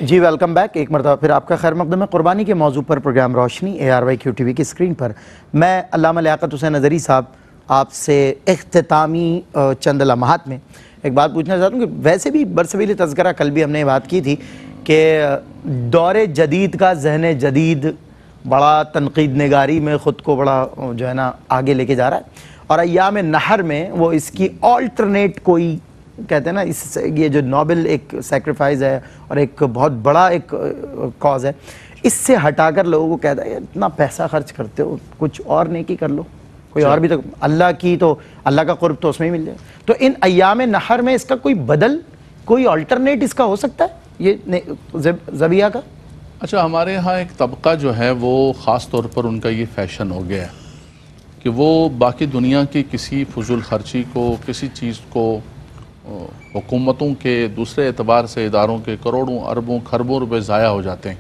جی welcome back, ایک مرتبہ پھر آپ کا خیر مقدم ہے قربانی کے موضوع پر پروگرام روشنی ARYQ TV کی اسکرین پر میں علامہ لیاقت حسین اظہری صاحب آپ سے اختتامی چند لمحات میں ایک بات پوچھنا چاہتا ہوں کہ ویسے بھی برسبیل تذکرہ کل بھی ہم نے بات کی تھی کہ دور جدید کا ذہن جدید بڑا تنقید نگاری میں خود کو بڑا جو ہے نا آگے لے کے جا رہا ہے، اور ایام نحر میں وہ اس کی آلٹرنیٹ کوئی کہتے ہیں نا، اس یہ جو نوبل ایک سیکریفائز ہے اور ایک بہت بڑا ایک کاز ہے، اس سے ہٹا کر لوگوں کو کہتا ہے اتنا پیسہ خرچ کرتے ہو کچھ اور نیکی کر لو، کوئی اور بھی تو اللہ کی تو اللہ کا قرب تو اس میں ہی مل جائے۔ تو ان ایام نحر میں اس کا کوئی بدل، کوئی آلٹرنیٹ اس کا ہو سکتا ہے یہ ذبیحہ کا؟ اچھا، ہمارے ہاں ایک طبقہ جو ہے وہ خاص طور پر ان کا یہ فیشن ہو گیا ہے کہ وہ باقی دنیا کی کسی فضول خرچی کو، کسی چیز کو، حکومتوں کے دوسرے اعتبار سے اداروں کے کروڑوں اربوں خربوں روپے ضائع ہو جاتے ہیں،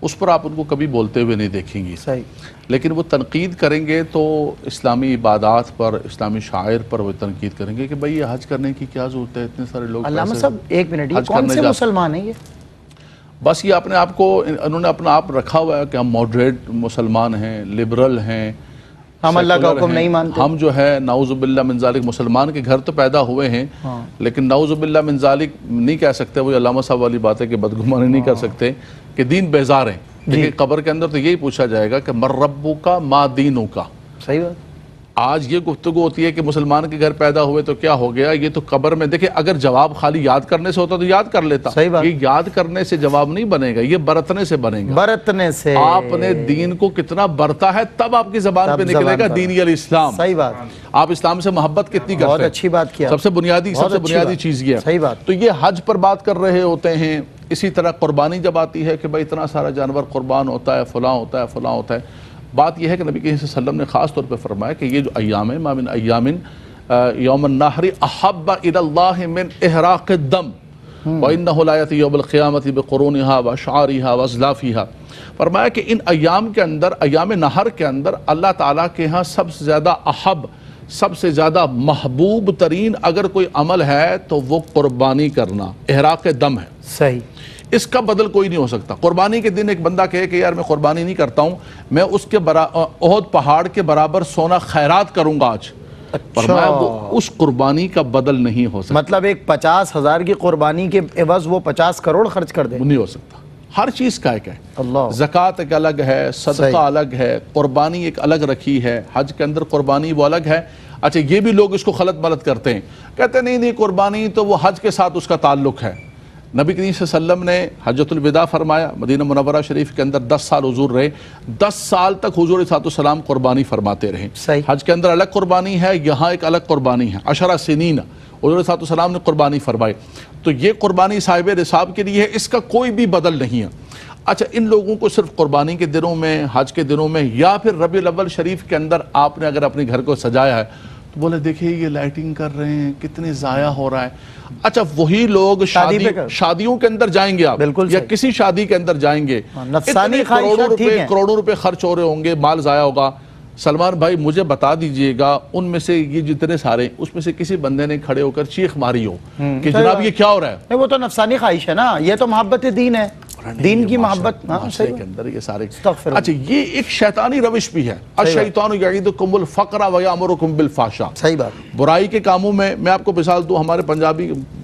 اس پر آپ ان کو کبھی بولتے ہوئے نہیں دیکھیں گی۔ صحیح۔ لیکن وہ تنقید کریں گے تو اسلامی عبادات پر، اسلامی شاعر پر وہ تنقید کریں گے کہ بھئی یہ حج کرنے کی کیا ضرورت ہے، اتنے سارے لوگ علامہ صاحب ایک منٹ، یہ کون سے مسلمان ہیں یہ؟ بس یہ اپنے آپ کو انہوں نے اپنا آپ رکھا ہوا ہے کہ ہم ماڈریٹ مسلمان ہیں، لبرل ہیں، ہم اللہ کا حکم نہیں مانتے، ہم جو ہے نعوذ باللہ من ذالک مسلمان کے گھر تو پیدا ہوئے ہیں لیکن نعوذ باللہ من ذالک نہیں کہہ سکتے، وہ علامہ صاحب والی بات ہے کہ بدگمانی نہیں کر سکتے کہ دین بیزار ہیں۔ لیکن قبر کے اندر تو یہی پوچھا جائے گا کہ من ربک ما دینک۔ صحیح بات۔ آج یہ گفتگو ہوتی ہے کہ مسلمان کے گھر پیدا ہوئے تو کیا ہو گیا، یہ تو قبر میں دیکھیں اگر جواب خالی یاد کرنے سے ہوتا تو یاد کر لیتا، یہ یاد کرنے سے جواب نہیں بنے گا، یہ برتنے سے بنے گا۔ برتنے سے آپ نے دین کو کتنا برتا ہے تب آپ کی زبان پہ نکلے گا دینی الاسلام۔ صحیح بات۔ آپ اسلام سے محبت کتنی کرتے ہیں، بہت اچھی بات کیا، سب سے بنیادی چیز یہ ہے۔ صحیح بات۔ تو یہ حج پر بات کر رہے ہوتے ہیں، اسی طرح قربانی جب آتی ہے کہ بھائی اتنا سارا جانور قربان ہوتا ہے، فلاں ہوتا ہے، فلاں ہوتا ہے، بات یہ ہے کہ نبی کریم صلی اللہ علیہ وسلم نے خاص طور پہ فرمایا کہ یہ جو ایام ہے، ما من ایام یوم النحر احب الی اللہ من احراق الدم وانہ لا یأتی یوم القیامۃ بقرونها واشعارها واظلافها۔ فرمایا کہ ان ایام کے اندر، ایام نحر کے اندر اللہ تعالیٰ کے ہاں سب سے زیادہ احب، سب سے زیادہ محبوب ترین اگر کوئی عمل ہے تو وہ قربانی کرنا، احراق دم ہے۔ صحیح۔ اس کا بدل کوئی نہیں ہو سکتا۔ قربانی کے دن ایک بندہ کہے کہ یار میں قربانی نہیں کرتا ہوں، میں اس کے احد پہاڑ کے برابر سونا خیرات کروں گا آج، فرمایا وہ اس قربانی کا بدل نہیں ہو سکتا۔ مطلب ایک 50,000 کی قربانی کے عوض وہ 50 کروڑ خرچ کر دے، نہیں ہو سکتا۔ ہر چیز کا ایک ہے، زکوٰۃ ایک الگ ہے، صدقہ الگ ہے، قربانی ایک الگ رکھی ہے، حج کے اندر قربانی وہ الگ ہے۔ اچھا، یہ بھی لوگ اس کو غلط ملت کرتے ہیں، کہتے ہیں نہیں قربانی تو وہ حج کے ساتھ اس کا تعلق ہے۔ نبی کریم صلی اللہ علیہ وسلم نے حجۃ الوداع فرمایا، مدینہ منورہ شریف کے اندر 10 سال حضور رہے، 10 سال تک حضور صلی اللہ علیہ وسلم قربانی فرماتے رہے۔ حج کے اندر الگ قربانی ہے، یہاں ایک الگ قربانی ہے، 10 سنین حضور صلی اللہ علیہ وسلم نے قربانی فرمائی، تو یہ قربانی صاحب نصاب کے لیے ہے، اس کا کوئی بھی بدل نہیں ہے۔ اچھا، ان لوگوں کو صرف قربانی کے دنوں میں، حج کے دنوں میں، یا پھر ربیع الاول شریف کے اندر آپ نے اگر اپنے گھر کو سجایا ہے تو بولے دیکھیں یہ لائٹنگ کر رہے ہیں، کتنے ضائع ہو رہا ہے۔ اچھا، وہی لوگ شادیوں کے اندر جائیں گے آپ، یا کسی شادی کے اندر جائیں گے، اتنے کروڑوں روپے خرچ ہو رہے ہوں گے، مال ضائع ہوگا۔ سلمان بھائی مجھے بتا دیجئے گا ان میں سے یہ جتنے سارے، اس میں سے کسی بندے نے کھڑے ہو کر چیخ ماری ہو کہ جناب یہ کیا ہو رہا ہے؟ وہ تو نفسانی خواہش ہے نا، یہ تو محبت دین ہے، دین کی محبت معاشرے کے اندر یہ سارے۔ اچھا، یہ ایک شیطانی روش بھی ہے، الشیطان یعیدکم الفقر ویامرکم بالفحشاء۔ صحیح بات۔ برائی کے کاموں میں آپ کو مثال دوں، ہمارے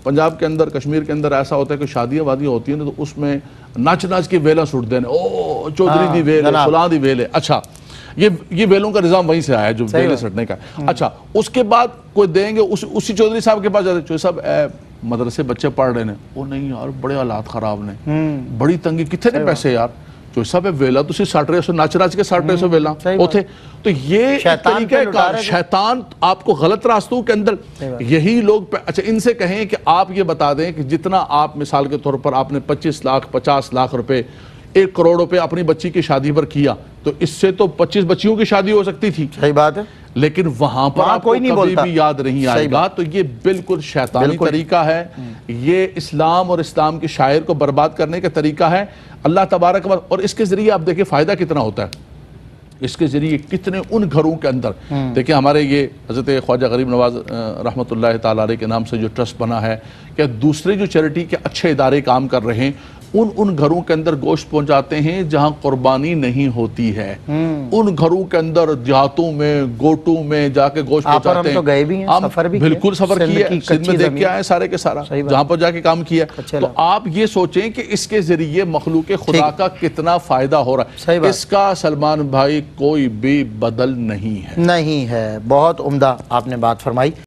پنجاب کے اندر، کشمیر کے اندر ایسا ہوتا ہے کہ شادیاں وادیاں ہوتی ہیں تو اس میں ناچ کے ویلا سٹ دینے، او چودھری دی ویل ہے، فلاں دی ویل ہے۔ اچھا، یہ ویلوں کا نظام وہیں سے آیا ہے جو ویلے سٹنے کا۔ اچھا، اس کے بعد کوئی دیں گے، اسی چودھری صاحب کے پاس جاتے، چودھری صاحب مدرسے بچے پڑھ رہے ہیں، وہ نہیں یار بڑے حالات خراب نے، بڑی تنگی، کتنے پیسے یار، جو سب ویلا تو 60 ناچ کے 60 ویلا ہوتے۔ تو یہ طریقہ کار، شیطان آپ کو غلط راستوں کے اندر یہی لوگ۔ اچھا، ان سے کہیں کہ آپ یہ بتا دیں کہ جتنا آپ مثال کے طور پر آپ نے 25 لاکھ 50 لاکھ روپے 1 کروڑ روپے اپنی بچی کی شادی پر کیا تو اس سے تو 25 بچیوں کی شادی ہو سکتی تھی۔ صحیح بات ہے، لیکن وہاں پر آپ کو کبھی بھی یاد نہیں آئے گا۔ تو یہ بالکل شیطانی طریقہ ہے، یہ اسلام اور اسلام کے شاعر کو برباد کرنے کا طریقہ ہے۔ اللہ تبارک و، اور اس کے ذریعے آپ دیکھیں فائدہ کتنا ہوتا ہے، اس کے ذریعے کتنے ان گھروں کے اندر دیکھیں، ہمارے یہ حضرت خواجہ غریب نواز رحمۃ اللہ تعالیٰ علیہ کے نام سے جو ٹرسٹ بنا ہے، کہ دوسرے جو چیریٹی کے اچھے ادارے کام کر رہے ہیں، ان گھروں کے اندر گوشت پہنچاتے ہیں جہاں قربانی نہیں ہوتی ہے، ان گھروں کے اندر دیہاتوں میں گوٹوں میں جا کے گوشت پہنچاتے ہیں۔ ہم تو گئے بھی ہیں، سفر بھی بالکل سفر کیا ہے، سندھ میں دیکھ کے آئے سارے کے سارا، جہاں پر جا کے کام کیا۔ تو آپ یہ سوچیں کہ اس کے ذریعے مخلوق خدا کا کتنا فائدہ ہو رہا ہے، اس کا سلمان بھائی کوئی بھی بدل نہیں ہے۔ نہیں ہے، بہت عمدہ آپ نے بات فرمائی۔